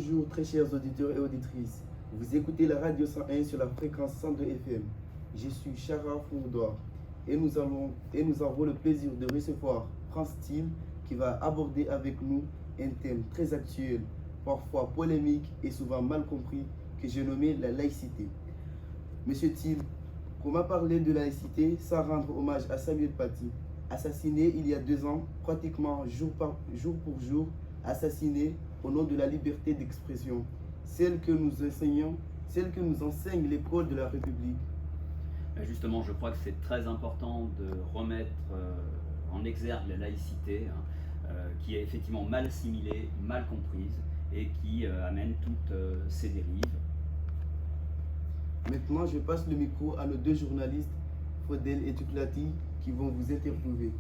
Bonjour très chers auditeurs et auditrices, vous écoutez la radio 101 sur la fréquence 102 FM. Je suis Chara Fourdoir et nous avons le plaisir de recevoir France Thill qui va aborder avec nous un thème très actuel, parfois polémique et souvent mal compris, que j'ai nommé la laïcité. Monsieur Thill, comment parler de laïcité sans rendre hommage à Samuel Paty, assassiné il y a 2 ans, pratiquement jour pour jour, assassiné au nom de la liberté d'expression, celle que nous enseigne l'école de la République. Justement, je crois que c'est très important de remettre en exergue la laïcité, qui est effectivement mal assimilée, mal comprise, et qui amène toutes ces dérives. Maintenant, je passe le micro à nos 2 journalistes, Faudel et Tuklati, qui vont vous interviewer.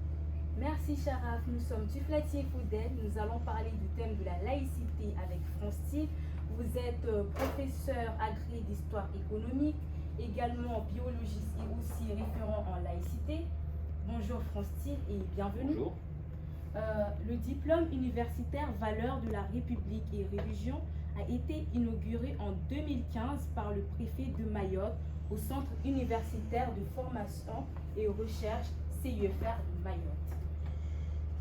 Merci Charaf, nous sommes Tuklati et Faudel. Nous allons parler du thème de la laïcité avec France Thill. Vous êtes professeur agrégé d'histoire économique, également biologiste et aussi référent en laïcité. Bonjour France Thill et bienvenue. Bonjour. Le diplôme universitaire Valeurs de la République et religion a été inauguré en 2015 par le préfet de Mayotte au Centre universitaire de formation et recherche CUFR de Mayotte.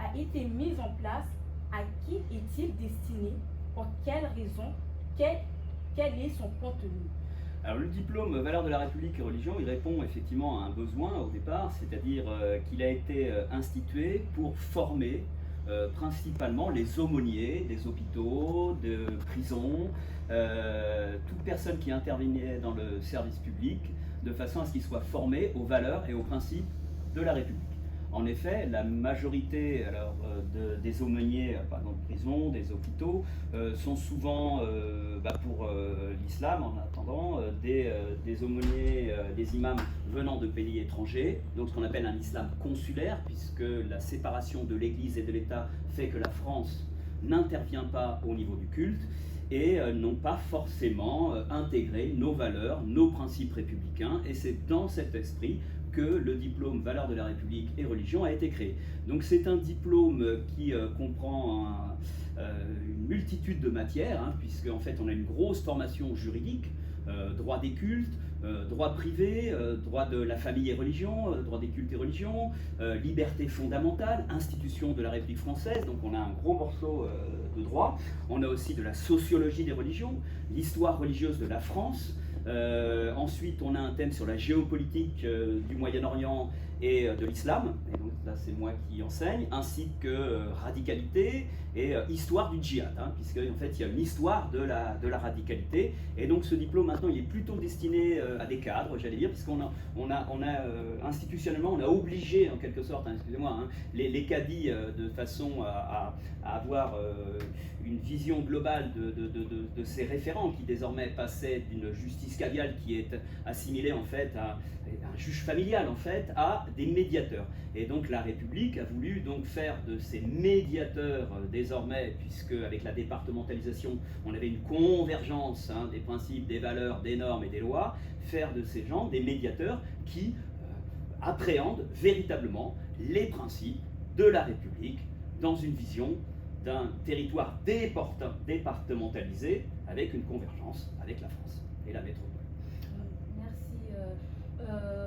A été mis en place. À qui est-il destiné? Pour quelles raisons? Quel est son contenu? Alors le diplôme Valeurs de la République et religion, il répond effectivement à un besoin au départ, c'est-à-dire qu'il a été institué pour former principalement les aumôniers des hôpitaux, de prisons, toute personne qui intervenait dans le service public, de façon à ce qu'ils soient formés aux valeurs et aux principes de la République. En effet, la majorité des aumôniers, par exemple de prison, des hôpitaux, sont souvent, pour l'islam en attendant, des aumôniers, des imams venant de pays étrangers, donc ce qu'on appelle un islam consulaire, puisque la séparation de l'Église et de l'État fait que la France n'intervient pas au niveau du culte, et n'ont pas forcément intégré nos valeurs, nos principes républicains, et c'est dans cet esprit que le diplôme Valeurs de la République et religion a été créé. Donc c'est un diplôme qui comprend une multitude de matières, puisque en fait on a une grosse formation juridique, droit des cultes, droit privé, droit de la famille et religion, droit des cultes et religion, liberté fondamentale, institution de la République française, donc on a un gros morceau de droit. On a aussi de la sociologie des religions, l'histoire religieuse de la France. Ensuite, on a un thème sur la géopolitique du Moyen-Orient et de l'islam, et donc là c'est moi qui enseigne, ainsi que radicalité et histoire du djihad, puisque en fait il y a une histoire de la radicalité, et donc ce diplôme maintenant il est plutôt destiné à des cadres, j'allais dire, puisqu'on a institutionnellement on a obligé en quelque sorte, excusez-moi, les cadis de façon à avoir une vision globale de ces référents qui désormais passaient d'une justice caviale qui est assimilée en fait à un juge familial en fait à des médiateurs. Et donc la République a voulu donc faire de ces médiateurs désormais, puisque avec la départementalisation on avait une convergence des principes, des valeurs, des normes et des lois, faire de ces gens des médiateurs qui appréhendent véritablement les principes de la République dans une vision d'un territoire départementalisé avec une convergence avec la France et la métropole. Merci.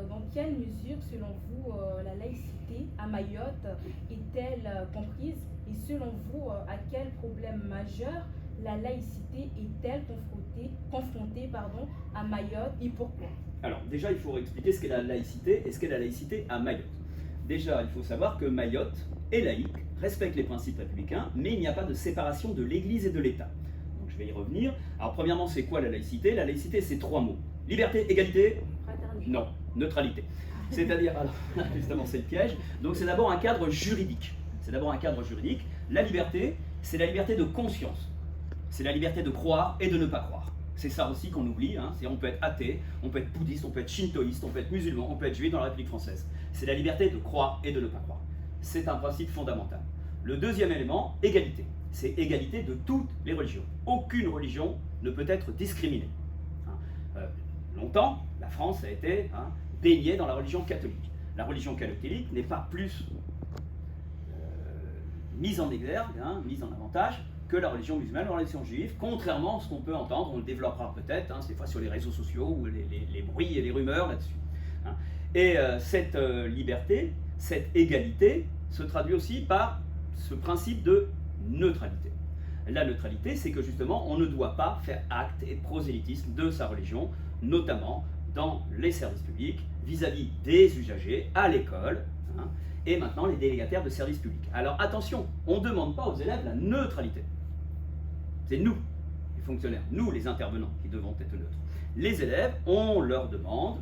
Dans quelle mesure, selon vous, la laïcité à Mayotte est-elle comprise? Et selon vous, à quel problème majeur la laïcité est-elle confrontée à Mayotte et pourquoi? Alors déjà, il faut expliquer ce qu'est la laïcité et ce qu'est la laïcité à Mayotte. Déjà, il faut savoir que Mayotte est laïque, respecte les principes républicains, mais il n'y a pas de séparation de l'Église et de l'État. Donc je vais y revenir. Alors premièrement, c'est quoi la laïcité? La laïcité, c'est 3 mots. Liberté, égalité? Fraternité. Non, neutralité. C'est-à-dire, alors, justement, c'est le piège. Donc c'est d'abord un cadre juridique. La liberté, c'est la liberté de conscience. C'est la liberté de croire et de ne pas croire. C'est ça aussi qu'on oublie, c'est on peut être athée, on peut être bouddhiste, on peut être shintoïste, on peut être musulman, on peut être juif dans la République française. C'est la liberté de croire et de ne pas croire. C'est un principe fondamental. Le deuxième élément, égalité. C'est égalité de toutes les religions. Aucune religion ne peut être discriminée. Longtemps, la France a été baignée dans la religion catholique. La religion catholique n'est pas plus mise en exergue, mise en avantage que la religion musulmane ou la religion juive, contrairement à ce qu'on peut entendre, on le développera peut-être, ces fois sur les réseaux sociaux, ou les bruits et les rumeurs là-dessus. Et cette liberté, cette égalité, se traduit aussi par ce principe de neutralité. La neutralité, c'est que justement, on ne doit pas faire acte et prosélytisme de sa religion, notamment dans les services publics, vis-à-vis des usagers, à l'école, et maintenant les délégataires de services publics. Alors attention, on ne demande pas aux élèves la neutralité. C'est nous, les fonctionnaires, nous les intervenants, qui devons être neutres. Les élèves, on leur demande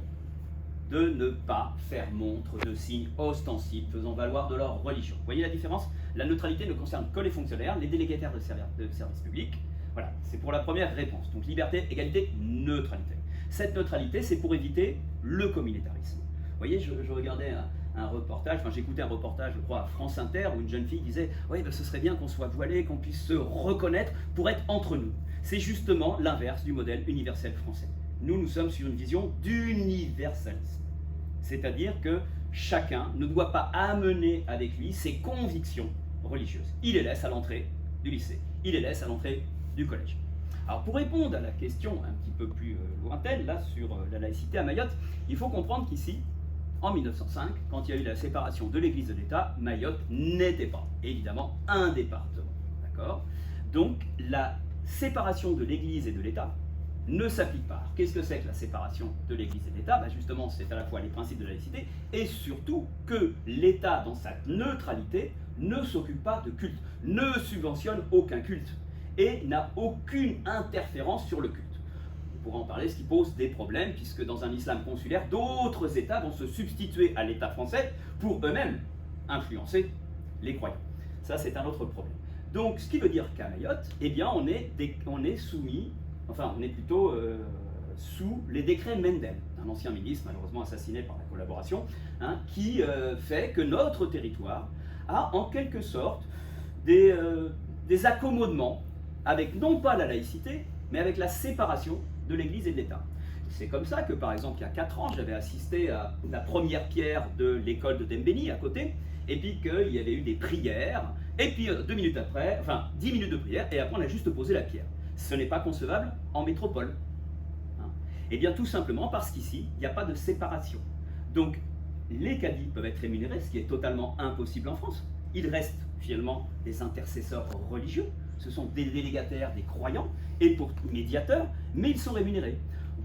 de ne pas faire montre de signes ostensibles faisant valoir de leur religion. Vous voyez la différence? La neutralité ne concerne que les fonctionnaires, les délégataires de services publics. Voilà, c'est pour la première réponse. Donc liberté, égalité, neutralité. Cette neutralité, c'est pour éviter le communautarisme. Vous voyez, je regardais un reportage, enfin j'écoutais un reportage, je crois, à France Inter, où une jeune fille disait « Oui, ben, ce serait bien qu'on soit voilé, qu'on puisse se reconnaître pour être entre nous. » C'est justement l'inverse du modèle universel français. Nous sommes sur une vision d'universalisme. C'est-à-dire que chacun ne doit pas amener avec lui ses convictions religieuses. Il les laisse à l'entrée du lycée, il les laisse à l'entrée du collège. Alors pour répondre à la question un petit peu plus lointaine, là, sur la laïcité à Mayotte, il faut comprendre qu'ici, en 1905, quand il y a eu la séparation de l'Église et de l'État, Mayotte n'était pas, évidemment, un département. D'accord ? Donc la séparation de l'Église et de l'État ne s'applique pas. Qu'est-ce que c'est que la séparation de l'Église et de l'État? Justement, c'est à la fois les principes de la laïcité et surtout que l'État, dans sa neutralité, ne s'occupe pas de culte, ne subventionne aucun culte et n'a aucune interférence sur le culte. On pourra en parler, ce qui pose des problèmes, puisque dans un islam consulaire, d'autres États vont se substituer à l'État français pour eux-mêmes influencer les croyants. Ça, c'est un autre problème. Donc, ce qui veut dire qu'à Mayotte, eh bien, on est soumis, enfin, on est plutôt sous les décrets Mendel, un ancien ministre, malheureusement assassiné par la collaboration, qui fait que notre territoire a en quelque sorte des accommodements avec non pas la laïcité, mais avec la séparation de l'Église et de l'État. C'est comme ça que, par exemple, il y a 4 ans, j'avais assisté à la première pierre de l'école de Dembéni, à côté, et puis qu'il y avait eu des prières, et puis 2 minutes après, enfin 10 minutes de prière, et après on a juste posé la pierre. Ce n'est pas concevable en métropole. Eh bien tout simplement parce qu'ici, il n'y a pas de séparation. Donc les cadis peuvent être rémunérés, ce qui est totalement impossible en France. Il reste finalement des intercesseurs religieux, ce sont des délégataires, des croyants, et pour médiateurs, mais ils sont rémunérés.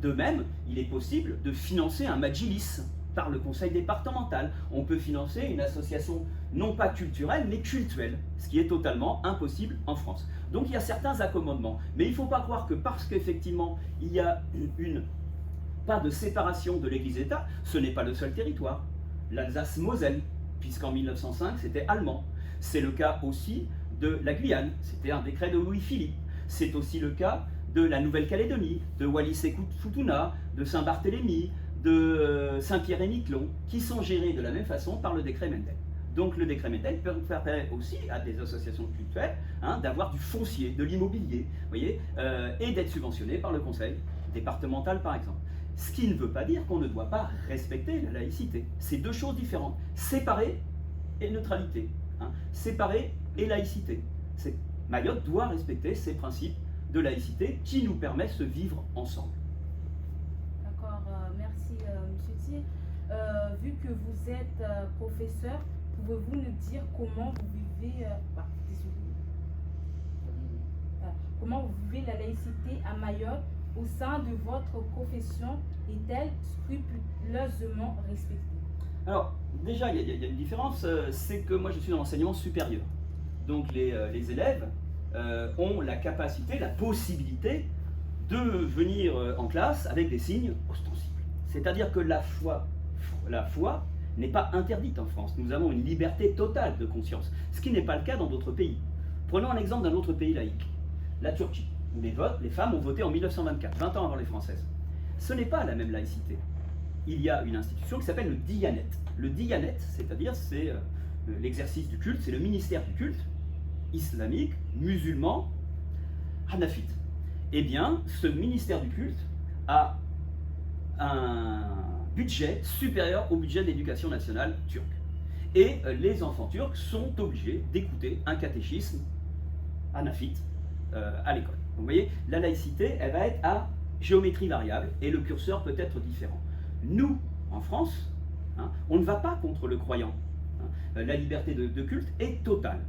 De même, il est possible de financer un Majlis par le conseil départemental. On peut financer une association non pas culturelle, mais cultuelle, ce qui est totalement impossible en France. Donc il y a certains accommodements, mais il ne faut pas croire que parce qu'effectivement il y a pas de séparation de l'Église et l'État, ce n'est pas le seul territoire. L'Alsace-Moselle, puisqu'en 1905 c'était allemand. C'est le cas aussi de la Guyane, c'était un décret de Louis-Philippe. C'est aussi le cas de la Nouvelle-Calédonie, de Wallis-et-Futuna, de Saint-Barthélemy, de Saint-Pierre-et-Miquelon, qui sont gérés de la même façon par le décret Mendel. Donc le décret Mendel permet aussi à des associations cultuelles d'avoir du foncier, de l'immobilier, voyez, et d'être subventionné par le conseil départemental par exemple. Ce qui ne veut pas dire qu'on ne doit pas respecter la laïcité. C'est deux choses différentes. Séparer et neutralité. Séparer et laïcité. Mayotte doit respecter ces principes de laïcité qui nous permettent de vivre ensemble. D'accord, merci M. Thier. Vu que vous êtes professeur, pouvez-vous nous dire comment vous vivez, comment vous vivez la laïcité à Mayotte au sein de votre profession? Est-elle scrupuleusement respectée? Alors, déjà, il y a une différence, c'est que moi je suis dans l'enseignement supérieur. Donc les élèves ont la capacité, la possibilité de venir en classe avec des signes ostensibles. C'est-à-dire que la foi n'est pas interdite en France. Nous avons une liberté totale de conscience, ce qui n'est pas le cas dans d'autres pays. Prenons un exemple d'un autre pays laïque, la Turquie, où les femmes ont voté en 1924, 20 ans avant les Françaises. Ce n'est pas la même laïcité. Il y a une institution qui s'appelle le Diyanet. Le Diyanet, c'est-à-dire c'est l'exercice du culte, c'est le ministère du culte islamique, musulman, hanafite. Eh bien, ce ministère du culte a un budget supérieur au budget d'éducation nationale turque. Et les enfants turcs sont obligés d'écouter un catéchisme hanafite à l'école. Donc vous voyez, la laïcité, elle va être à géométrie variable et le curseur peut être différent. Nous, en France, hein, on ne va pas contre le croyant. Hein. La liberté de culte est totale.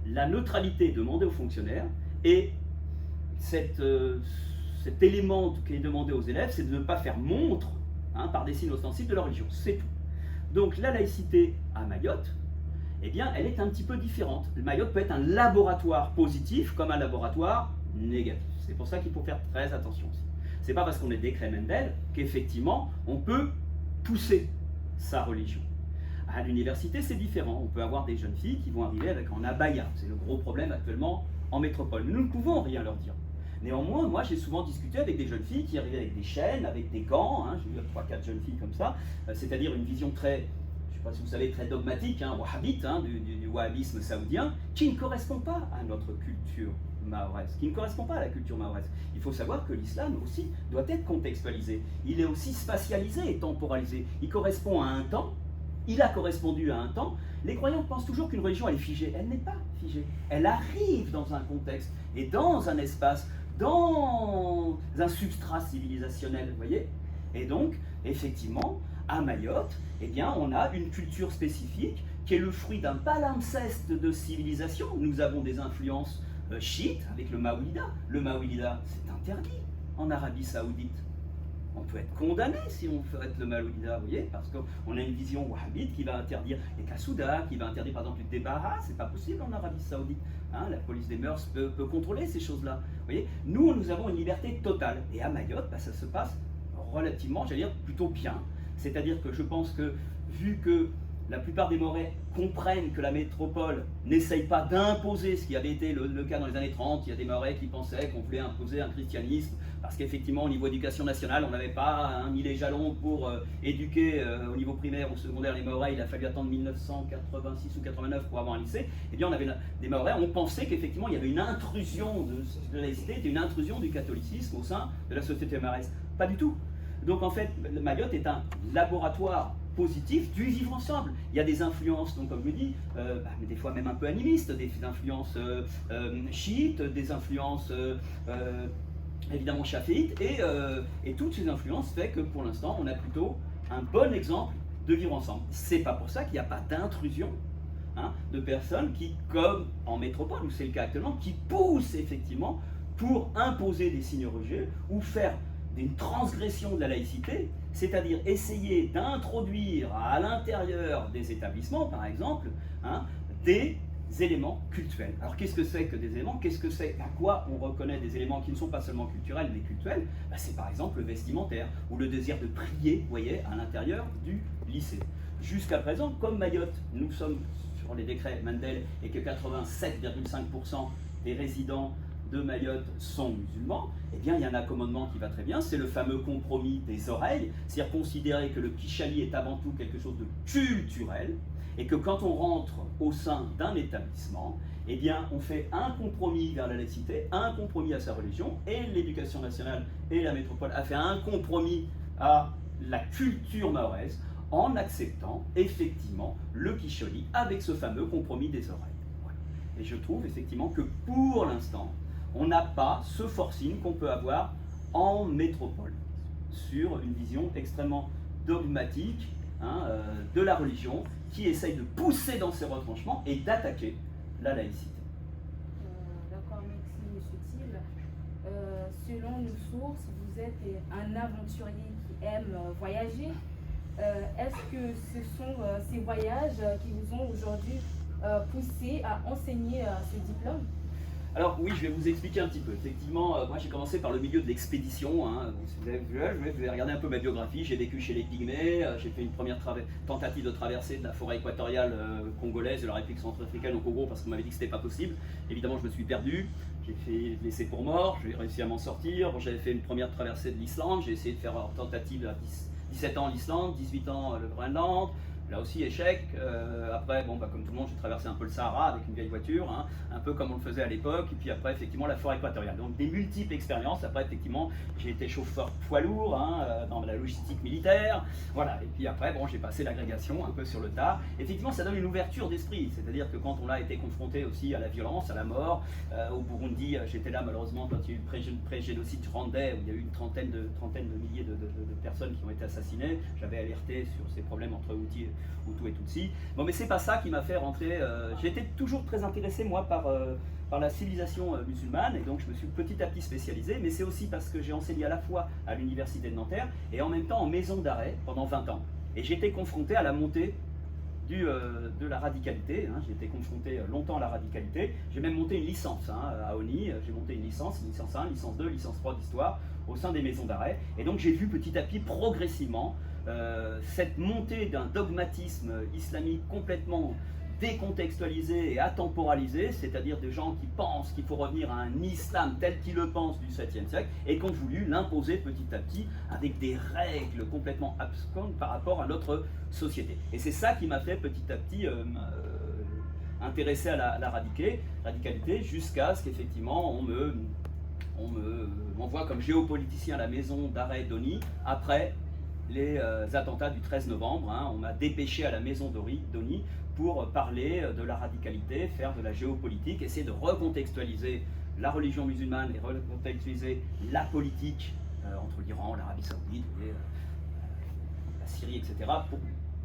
La neutralité demandée aux fonctionnaires et cet élément qui est demandé aux élèves, c'est de ne pas faire montre par des signes ostensibles de leur religion. C'est tout. Donc la laïcité à Mayotte, eh bien, elle est un petit peu différente. Mayotte peut être un laboratoire positif comme un laboratoire négatif. C'est pour ça qu'il faut faire très attention aussi. C'est pas parce qu'on est décret Mendel qu'effectivement on peut pousser sa religion. À l'université, c'est différent. On peut avoir des jeunes filles qui vont arriver avec en abaya. C'est le gros problème actuellement en métropole. Nous ne pouvons rien leur dire. Néanmoins, moi, j'ai souvent discuté avec des jeunes filles qui arrivaient avec des chaînes, avec des gants. Hein, j'ai eu 3-4 jeunes filles comme ça. C'est-à-dire une vision très, je ne sais pas si vous savez, très dogmatique, wahhabite, du wahhabisme saoudien, qui ne correspond pas à notre culture mahoraise, qui ne correspond pas à la culture mahoraise. Il faut savoir que l'islam aussi doit être contextualisé. Il est aussi spatialisé et temporalisé. Il correspond à un temps. Il a correspondu à un temps. Les croyants pensent toujours qu'une religion elle est figée. Elle n'est pas figée. Elle arrive dans un contexte et dans un espace, dans un substrat civilisationnel, vous voyez. Et donc, effectivement, à Mayotte, eh bien, on a une culture spécifique qui est le fruit d'un palimpseste de civilisation. Nous avons des influences chiites avec le Mawlida. Le Mawlida, c'est interdit en Arabie Saoudite. On peut être condamné si on fait le Mawlida, vous voyez, parce qu'on a une vision wahhabite qui va interdire les kasoudas, qui va interdire par exemple le débarras, c'est pas possible en Arabie Saoudite. Hein, la police des mœurs peut contrôler ces choses-là. Vous voyez, nous avons une liberté totale. Et à Mayotte, ça se passe relativement, j'allais dire, plutôt bien. C'est-à-dire que je pense que, vu que la plupart des Mahorais comprennent que la métropole n'essaye pas d'imposer ce qui avait été le cas dans les années 30. Il y a des Mahorais qui pensaient qu'on voulait imposer un christianisme parce qu'effectivement, au niveau éducation nationale, on n'avait pas mis les jalons pour éduquer au niveau primaire ou secondaire les Mahorais. Il a fallu attendre 1986 ou 89 pour avoir un lycée. Eh bien, on avait des Mahorais, on pensait qu'effectivement, il y avait une intrusion de la laïcité, une intrusion du catholicisme au sein de la société mahoraise. Pas du tout. Donc en fait, Mayotte est un laboratoire positif du vivre ensemble. Il y a des influences, donc comme je dis, mais des fois même un peu animistes, des influences chiites, des influences évidemment chaféites, et toutes ces influences fait que pour l'instant on a plutôt un bon exemple de vivre ensemble. C'est pas pour ça qu'il n'y a pas d'intrusion de personnes qui, comme en métropole, où c'est le cas actuellement, qui poussent effectivement pour imposer des signes religieux ou faire une transgression de la laïcité, c'est-à-dire essayer d'introduire à l'intérieur des établissements, par exemple, des éléments cultuels. Alors qu'est-ce que c'est que des éléments? Qu'est-ce que c'est? À quoi on reconnaît des éléments qui ne sont pas seulement culturels, mais cultuels? C'est par exemple le vestimentaire, ou le désir de prier, vous voyez, à l'intérieur du lycée. Jusqu'à présent, comme Mayotte, nous sommes sur les décrets Mendel, et que 87,5% des résidents de Mayotte sont musulmans, eh bien il y a un accommodement qui va très bien, c'est le fameux compromis des oreilles, c'est-à-dire considérer que le kichali est avant tout quelque chose de culturel, et que quand on rentre au sein d'un établissement, eh bien on fait un compromis vers la laïcité, un compromis à sa religion, et l'éducation nationale et la métropole a fait un compromis à la culture mahoraise, en acceptant effectivement le kichali avec ce fameux compromis des oreilles. Voilà. Et je trouve effectivement que pour l'instant, on n'a pas ce forcing qu'on peut avoir en métropole sur une vision extrêmement dogmatique de la religion qui essaye de pousser dans ses retranchements et d'attaquer la laïcité. D'accord, merci M. Thiel. Selon nos sources, vous êtes un aventurier qui aime voyager. Est-ce que ce sont ces voyages qui vous ont aujourd'hui poussé à enseigner ce diplôme? Alors oui, je vais vous expliquer un petit peu. Effectivement, moi j'ai commencé par le milieu de l'expédition. Si vous avez regardé un peu ma biographie, j'ai vécu chez les Pygmées, j'ai fait une première tentative de traversée de la forêt équatoriale congolaise de la République centrafricaine au Congo parce qu'on m'avait dit que c'était pas possible. Évidemment, je me suis perdu, j'ai fait l'essai pour mort, j'ai réussi à m'en sortir. Bon, j'avais fait une première traversée de l'Islande, j'ai essayé de faire une tentative à 17 ans l'Islande, 18 ans le Groenland. Là aussi, échec. Après, bon, comme tout le monde, j'ai traversé un peu le Sahara avec une vieille voiture, hein, un peu comme on le faisait à l'époque. Et puis après, effectivement, la forêt équatoriale. Donc des multiples expériences. Après, effectivement, j'ai été chauffeur poids lourd hein, dans la logistique militaire. Voilà. Et puis après, bon, j'ai passé l'agrégation un peu sur le tas. Effectivement, ça donne une ouverture d'esprit. C'est-à-dire que quand on a été confronté aussi à la violence, à la mort, au Burundi, j'étais là malheureusement quand il y a eu le pré-génocide rwandais, où il y a eu une trentaine de milliers de personnes qui ont été assassinées. J'avais alerté sur ces problèmes entre Hutu et Tutsi. Bon, mais c'est pas ça qui m'a fait rentrer. J'étais toujours très intéressé, moi, par la civilisation musulmane, et donc je me suis petit à petit spécialisé, mais c'est aussi parce que j'ai enseigné à la fois à l'université de Nanterre et en même temps en maison d'arrêt pendant 20 ans. Et j'ai été confronté à la montée de la radicalité. Hein. J'ai été confronté longtemps à la radicalité. J'ai même monté une licence hein, à ONI. J'ai monté une licence 1, licence 2, licence 3 d'histoire au sein des maisons d'arrêt. Et donc j'ai vu petit à petit, progressivement, cette montée d'un dogmatisme islamique complètement décontextualisé et atemporalisé, c'est-à-dire des gens qui pensent qu'il faut revenir à un islam tel qu'ils le pensent du 7e siècle, et qui ont voulu l'imposer petit à petit avec des règles complètement abscondes par rapport à notre société. Et c'est ça qui m'a fait petit à petit intéresser à la radicalité, jusqu'à ce qu'effectivement on m'envoie comme géopoliticien à la maison d'arrêt d'ONI après les attentats du 13 novembre. Hein. On m'a dépêché à la maison d'ONI pour parler de la radicalité, faire de la géopolitique, essayer de recontextualiser la religion musulmane et recontextualiser la politique entre l'Iran, l'Arabie Saoudite, et, la Syrie, etc., pour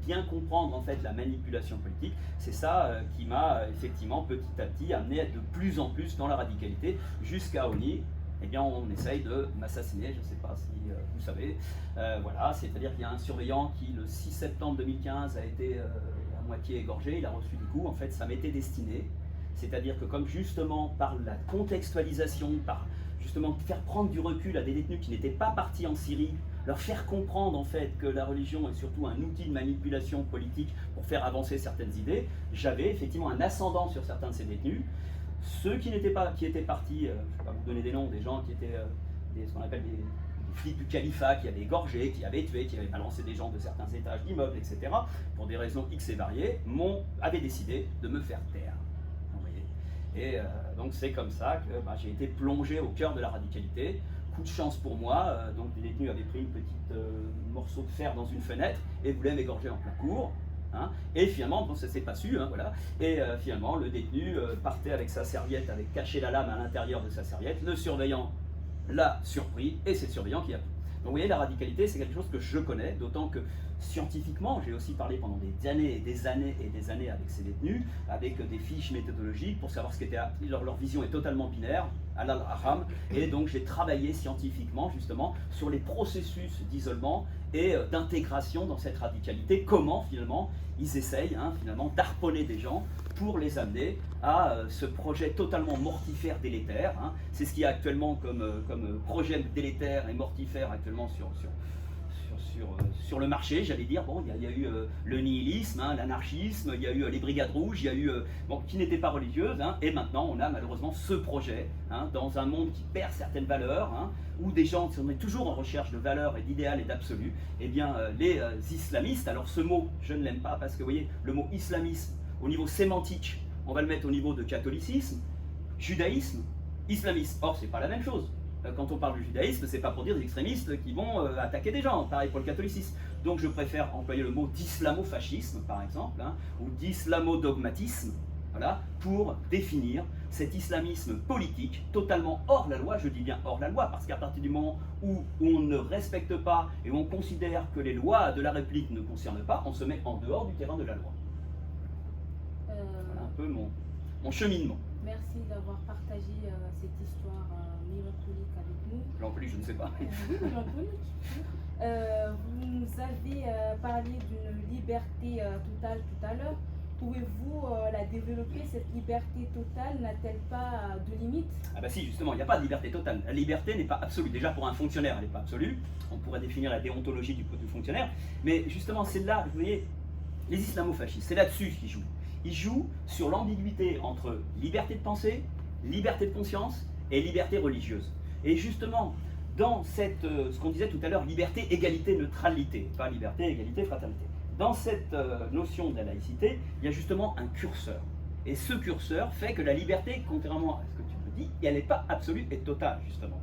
bien comprendre en fait la manipulation politique. C'est ça qui m'a effectivement petit à petit amené à être de plus en plus dans la radicalité, jusqu'à ONI. Eh bien, on essaye de m'assassiner, je ne sais pas si vous savez. Voilà, c'est-à-dire qu'il y a un surveillant qui, le 6 septembre 2015, a été à moitié égorgé, il a reçu des coups. En fait, ça m'était destiné. C'est-à-dire que comme justement par la contextualisation, par justement faire prendre du recul à des détenus qui n'étaient pas partis en Syrie, leur faire comprendre en fait que la religion est surtout un outil de manipulation politique pour faire avancer certaines idées, j'avais effectivement un ascendant sur certains de ces détenus. Ceux qui étaient partis, je ne vais pas vous donner des noms, des gens qui étaient ce qu'on appelle des flics du califat, qui avaient égorgé, qui avaient tué, qui avaient balancé des gens de certains étages d'immeubles, etc., pour des raisons X et variées, avaient décidé de me faire taire. Vous voyez. Et donc c'est comme ça que j'ai été plongé au cœur de la radicalité. Coup de chance pour moi, donc les détenus avaient pris une petite morceau de fer dans une fenêtre et voulaient m'égorger en plein cours. Hein. Et finalement, bon, ça s'est pas su, hein, voilà. Et finalement, le détenu partait avec sa serviette, avec caché la lame à l'intérieur de sa serviette. Le surveillant l'a surpris et c'est le surveillant qui a pris. Donc vous voyez, la radicalité, c'est quelque chose que je connais, d'autant que scientifiquement, j'ai aussi parlé pendant des années et des années et des années avec ces détenus, avec des fiches méthodologiques pour savoir ce qu'était leur vision est totalement binaire, halal-haram, et donc j'ai travaillé scientifiquement justement sur les processus d'isolement et d'intégration dans cette radicalité, comment finalement ils essayent finalement d'harponner des gens pour les amener à ce projet totalement mortifère, délétère. Hein. C'est ce qu'il y a actuellement comme projet délétère et mortifère actuellement sur le marché, j'allais dire. Bon, il y a eu le nihilisme, hein, l'anarchisme, il y a eu les brigades rouges, il y a eu qui n'étaient pas religieuses, hein, et maintenant on a malheureusement ce projet hein, dans un monde qui perd certaines valeurs, hein, où des gens qui sont toujours en recherche de valeurs et d'idéal et d'absolu. Eh bien, les islamistes. Alors ce mot, je ne l'aime pas parce que vous voyez, le mot islamisme au niveau sémantique, on va le mettre au niveau de catholicisme, judaïsme, islamisme. Or, c'est pas la même chose. Quand on parle du judaïsme, c'est pas pour dire des extrémistes qui vont attaquer des gens. Pareil pour le catholicisme. Donc je préfère employer le mot d'islamo-fascisme, par exemple, hein, ou d'islamo-dogmatisme, voilà, pour définir cet islamisme politique totalement hors la loi. Je dis bien hors la loi, parce qu'à partir du moment où on ne respecte pas et on considère que les lois de la République ne concernent pas, on se met en dehors du terrain de la loi. Voilà un peu mon cheminement. Merci d'avoir partagé cette histoire mélancolique avec nous. Mélancolique, je ne sais pas. Oui, mélancolique. Vous nous avez parlé d'une liberté totale tout à l'heure. Pouvez-vous la développer, cette liberté totale n'a-t-elle pas de limite? Ah bah si, justement, il n'y a pas de liberté totale. La liberté n'est pas absolue. Déjà, pour un fonctionnaire, elle n'est pas absolue. On pourrait définir la déontologie du fonctionnaire. Mais justement, c'est là, vous voyez, les islamo-fascistes, c'est là-dessus qu'ils jouent. Ils jouent sur l'ambiguïté entre liberté de pensée, liberté de conscience et liberté religieuse. Et justement, dans ce qu'on disait tout à l'heure, liberté, égalité, neutralité, pas liberté, égalité, fraternité. dans cette notion de la laïcité, il y a justement un curseur. Et ce curseur fait que la liberté, contrairement à ce que tu me dis, elle n'est pas absolue et totale, justement.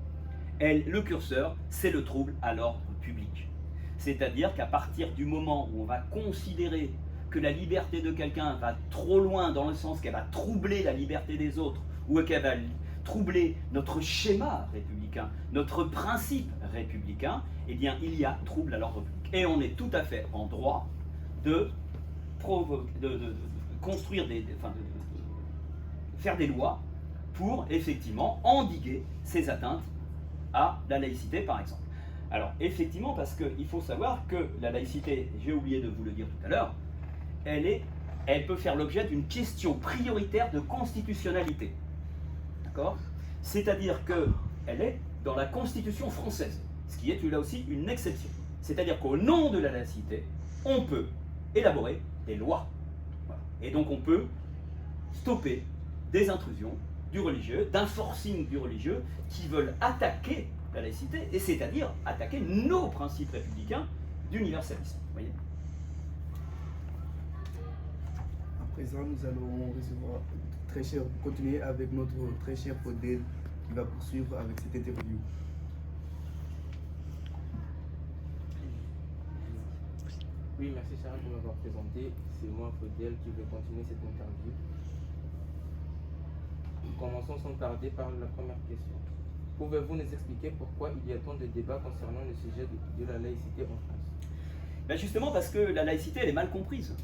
Le curseur, c'est le trouble à l'ordre public. C'est-à-dire qu'à partir du moment où on va considérer que la liberté de quelqu'un va trop loin, dans le sens qu'elle va troubler la liberté des autres, ou qu'elle va troubler notre schéma républicain, notre principe républicain, eh bien, il y a trouble à l'ordre public. Et on est tout à fait en droit de construire de faire des lois pour effectivement endiguer ces atteintes à la laïcité, par exemple. Alors, effectivement, parce qu'il faut savoir que la laïcité, j'ai oublié de vous le dire tout à l'heure, elle peut faire l'objet d'une question prioritaire de constitutionnalité. D'accord ? C'est-à-dire qu'elle est dans la Constitution française, ce qui est là aussi une exception. C'est-à-dire qu'au nom de la laïcité, on peut élaborer des lois. Voilà. Et donc on peut stopper des intrusions du religieux, d'un forcing du religieux qui veulent attaquer la laïcité, et c'est-à-dire attaquer nos principes républicains d'universalisme. Voyez ? À présent, nous allons recevoir continuer avec notre très cher Faudel qui va poursuivre avec cette interview. Oui, merci Sarah de m'avoir présenté. C'est moi, Faudel, qui vais continuer cette interview. Commençons sans tarder par la première question. Pouvez-vous nous expliquer pourquoi il y a tant de débats concernant le sujet de la laïcité en France ? Ben justement parce que la laïcité, elle est mal comprise.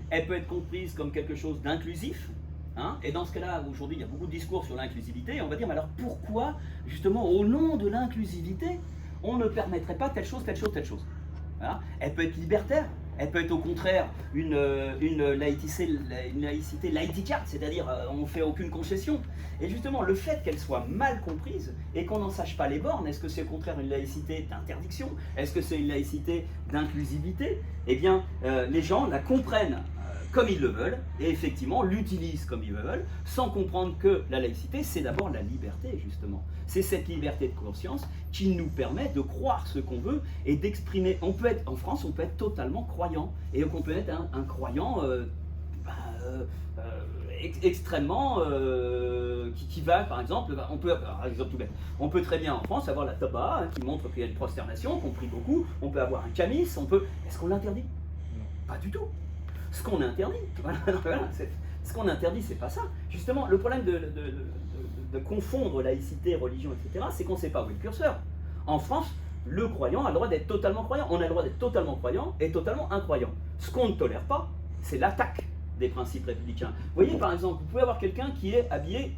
Elle peut être comprise comme quelque chose d'inclusif, hein, et dans ce cas-là, aujourd'hui, il y a beaucoup de discours sur l'inclusivité, et on va dire, mais alors pourquoi, justement, au nom de l'inclusivité, on ne permettrait pas telle chose, telle chose, telle chose. Voilà. Elle peut être libertaire, elle peut être au contraire une laïcité laïticarte, c'est-à-dire on ne fait aucune concession. Et justement, le fait qu'elle soit mal comprise et qu'on n'en sache pas les bornes, est-ce que c'est au contraire une laïcité d'interdiction? Est-ce que c'est une laïcité d'inclusivité? Eh bien, les gens la comprennent comme ils le veulent, et effectivement l'utilisent comme ils le veulent, sans comprendre que la laïcité, c'est d'abord la liberté, justement. C'est cette liberté de conscience qui nous permet de croire ce qu'on veut et d'exprimer. On peut être, en France, on peut être totalement croyant, et on peut être un croyant extrêmement qui va, par exemple, on peut très bien en France avoir la tabac qui montre qu'il y a une prosternation, qu'on prie beaucoup, on peut avoir un camis, est-ce qu'on l'interdit? Pas du tout. Ce qu'on interdit, ce qu'on interdit, c'est pas ça. Justement, le problème de confondre laïcité, religion, etc., c'est qu'on ne sait pas où est le curseur. En France, le croyant a le droit d'être totalement croyant. On a le droit d'être totalement croyant et totalement incroyant. Ce qu'on ne tolère pas, c'est l'attaque des principes républicains. Vous voyez, par exemple, vous pouvez avoir quelqu'un qui est habillé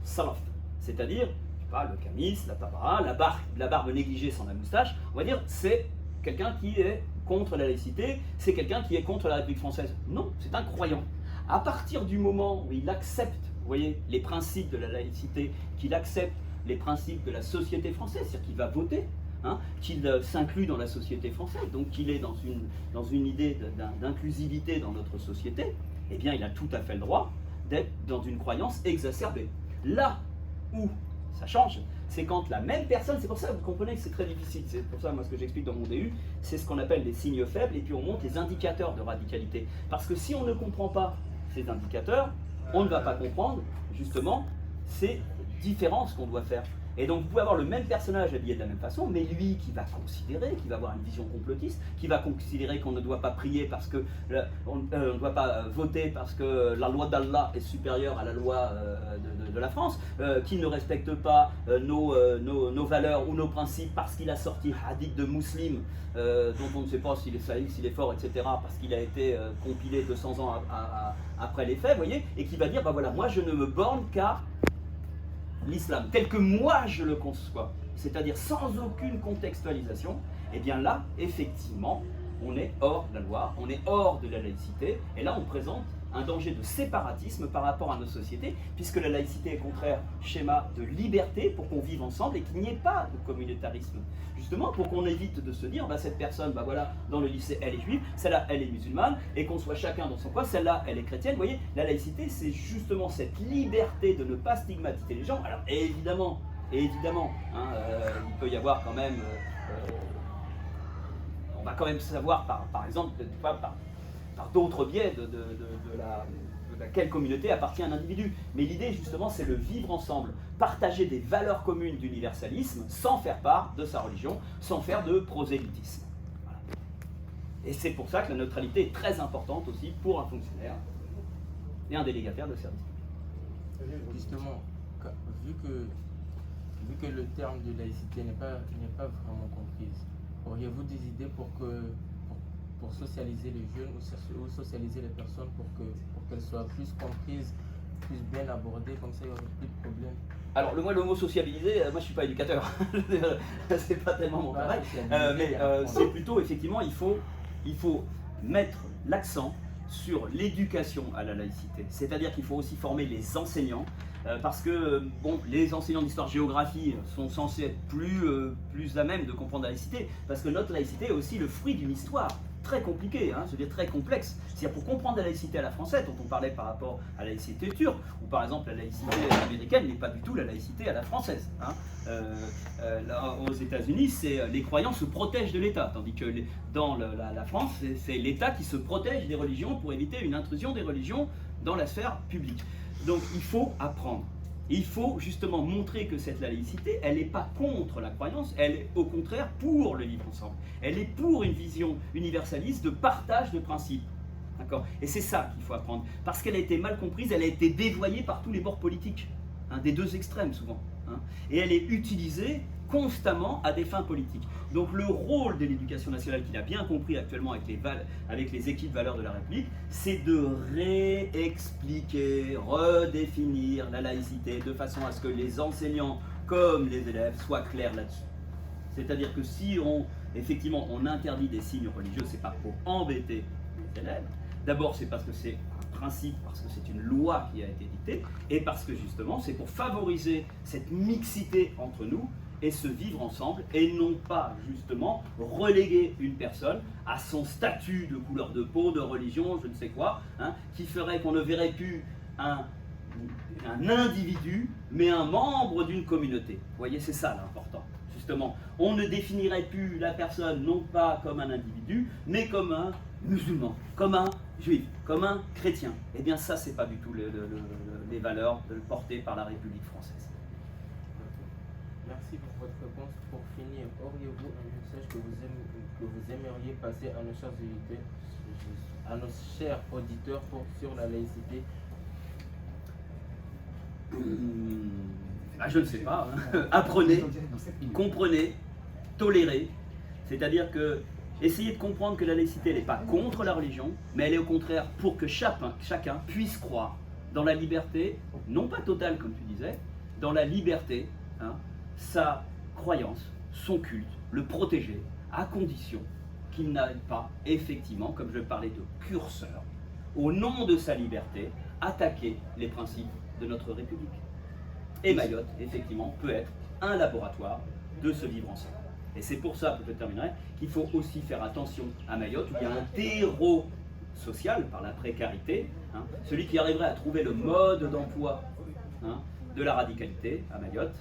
salaf, c'est-à-dire, je sais pas, le camis, la tabara, la barbe négligée sans la moustache. On va dire, c'est quelqu'un qui est contre la laïcité, c'est quelqu'un qui est contre la République française. Non, c'est un croyant. À partir du moment où il accepte, vous voyez, les principes de la laïcité, qu'il accepte les principes de la société française, c'est-à-dire qu'il va voter, hein, qu'il s'inclut dans la société française, donc qu'il est dans une idée d'inclusivité dans notre société, eh bien, il a tout à fait le droit d'être dans une croyance exacerbée. Là où ça change, c'est quand la même personne, c'est pour ça que vous comprenez que c'est très difficile, c'est pour ça moi ce que j'explique dans mon DU, c'est ce qu'on appelle les signes faibles, et puis on montre les indicateurs de radicalité. Parce que si on ne comprend pas ces indicateurs, on ne va pas comprendre justement ces différences qu'on doit faire. Et donc vous pouvez avoir le même personnage habillé de la même façon, mais lui qui va considérer, qui va avoir une vision complotiste, qui va considérer qu'on ne doit pas prier parce que on ne doit pas voter parce que la loi d'Allah est supérieure à la loi de la France, qui ne respecte pas nos valeurs ou nos principes parce qu'il a sorti hadith de Muslim, dont on ne sait pas s'il est sahih, s'il est fort, etc., parce qu'il a été compilé 200 ans après les faits, vous voyez, et qui va dire, bah voilà, moi je ne me borne qu'à l'islam tel que moi je le conçois, c'est-à-dire sans aucune contextualisation, et bien là, effectivement, on est hors de la loi, on est hors de la laïcité, et là on présente un danger de séparatisme par rapport à nos sociétés, puisque la laïcité est contraire schéma de liberté pour qu'on vive ensemble et qu'il n'y ait pas de communautarisme. Justement, pour qu'on évite de se dire, bah, cette personne, bah voilà, dans le lycée, elle est juive, celle-là, elle est musulmane, et qu'on soit chacun dans son coin, celle-là, elle est chrétienne. Vous voyez, la laïcité, c'est justement cette liberté de ne pas stigmatiser les gens. Alors, évidemment, hein, il peut y avoir quand même... va quand même savoir, par exemple, par d'autres biais de quelle communauté appartient un individu. Mais l'idée, justement, c'est le vivre ensemble, partager des valeurs communes d'universalisme sans faire part de sa religion, sans faire de prosélytisme. Voilà. Et c'est pour ça que la neutralité est très importante aussi pour un fonctionnaire et un délégataire de service public. Justement, vu que le terme de laïcité n'est pas vraiment comprise, auriez-vous des idées pour socialiser les jeunes ou socialiser les personnes pour qu'elles soient plus comprises, plus bien abordées, comme ça il n'y aurait plus de problèmes? Alors, le mot sociabiliser, moi je suis pas éducateur, c'est pas tellement mon travail, mais c'est plutôt effectivement, il faut mettre l'accent sur l'éducation à la laïcité, c'est-à-dire qu'il faut aussi former les enseignants, parce que bon, les enseignants d'histoire-géographie sont censés être plus à même de comprendre la laïcité, parce que notre laïcité est aussi le fruit d'une histoire très compliquée, hein, c'est-à-dire très complexe. C'est-à-dire pour comprendre la laïcité à la française, dont on parlait par rapport à la laïcité turque, ou par exemple la laïcité américaine n'est pas du tout la laïcité à la française. Hein. Là, aux États-Unis, les croyants se protègent de l'État, tandis que dans la France, c'est l'État qui se protège des religions pour éviter une intrusion des religions dans la sphère publique. Donc il faut apprendre. Il faut justement montrer que cette laïcité, elle n'est pas contre la croyance, elle est au contraire pour le vivre ensemble. Elle est pour une vision universaliste de partage de principes. D'accord ? Et c'est ça qu'il faut apprendre. Parce qu'elle a été mal comprise, elle a été dévoyée par tous les bords politiques, hein, des deux extrêmes souvent. Hein, et elle est utilisée constamment à des fins politiques. Donc le rôle de l'éducation nationale, qu'il a bien compris actuellement avec les équipes valeurs de la République, c'est de réexpliquer, redéfinir la laïcité de façon à ce que les enseignants comme les élèves soient clairs là-dessus. C'est-à-dire que si effectivement on interdit des signes religieux, c'est pas pour embêter les élèves. D'abord c'est parce que c'est un principe, parce que c'est une loi qui a été dictée, et parce que justement c'est pour favoriser cette mixité entre nous et se vivre ensemble, et non pas justement reléguer une personne à son statut de couleur de peau, de religion, je ne sais quoi, hein, qui ferait qu'on ne verrait plus un individu, mais un membre d'une communauté. Vous voyez, c'est ça l'important. Justement, on ne définirait plus la personne non pas comme un individu, mais comme un musulman, comme un juif, comme un chrétien. Eh bien ça, c'est pas du tout les valeurs portées par la République française. Merci pour votre réponse. Pour finir, auriez-vous un message que vous aimeriez passer à nos chers auditeurs sur la laïcité? Je ne sais pas. Hein. Apprenez, comprenez, tolérez. C'est-à-dire que essayez de comprendre que la laïcité n'est pas contre la religion, mais elle est au contraire pour que chacun puisse croire dans la liberté, non pas totale comme tu disais, dans la liberté, hein, sa croyance, son culte, le protéger, à condition qu'il n'aille pas, effectivement, comme je parlais de curseur, au nom de sa liberté, attaquer les principes de notre République. Et Mayotte, effectivement, peut être un laboratoire de ce vivre ensemble. Et c'est pour ça, que je terminerai, qu'il faut aussi faire attention à Mayotte, où il y a un terreau social par la précarité, hein, celui qui arriverait à trouver le mode d'emploi, hein, de la radicalité à Mayotte,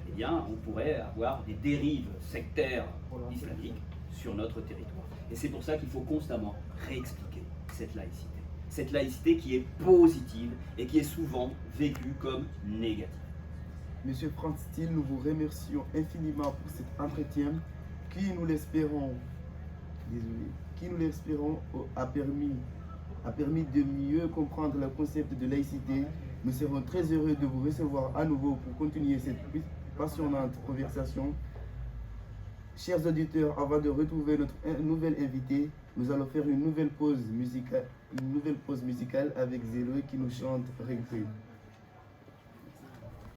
eh bien, on pourrait avoir des dérives sectaires islamiques sur notre territoire. Et c'est pour ça qu'il faut constamment réexpliquer cette laïcité. Cette laïcité qui est positive et qui est souvent vécue comme négative. Monsieur Franck Steele, nous vous remercions infiniment pour cet entretien qui, nous l'espérons, a permis de mieux comprendre le concept de laïcité. Nous serons très heureux de vous recevoir à nouveau pour continuer cette passionnante conversation. Chers auditeurs, avant de retrouver notre nouvel invité, nous allons faire une nouvelle pause musicale avec Zélo qui nous chante Regret.